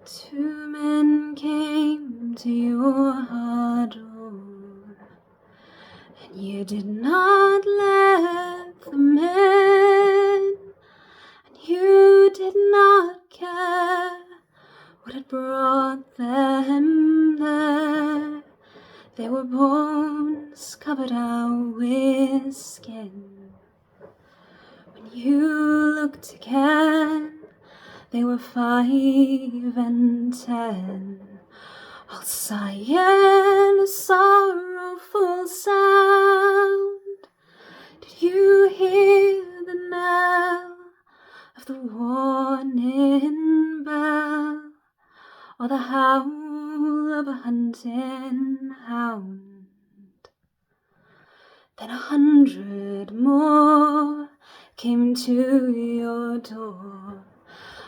Two men came to your door, and you did not let them in, and you did not care what had brought them there. They were bones covered out with skin. When you looked again, they were 5 and 10, all sighing a sorrowful sound. Did you hear the knell of the warning bell, or the howl of a hunting hound? Then 100 more came to your door,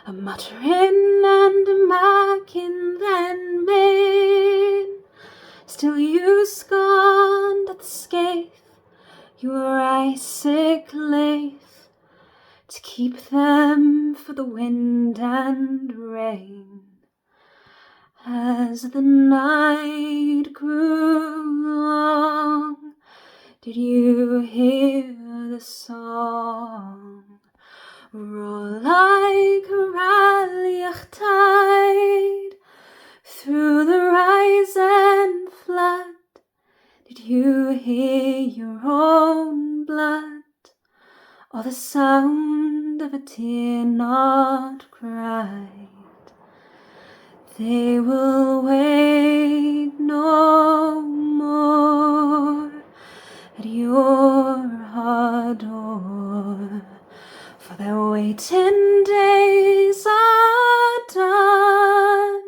a muttering and a macking then made. Still you scorned at the scathe, your Isaac laith, to keep them for the wind and rain. As the night grew long, did you hear the song roar like a ralliach tide through the rising flood? Did you hear your own blood, or the sound of a tear not cried? They will wait no more at your hard door, for their waiting days are done.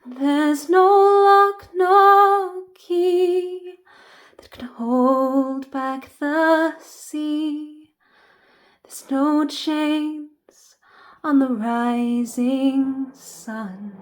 There's no lock, no key that can hold back the sea. There's no chains on the rising sun.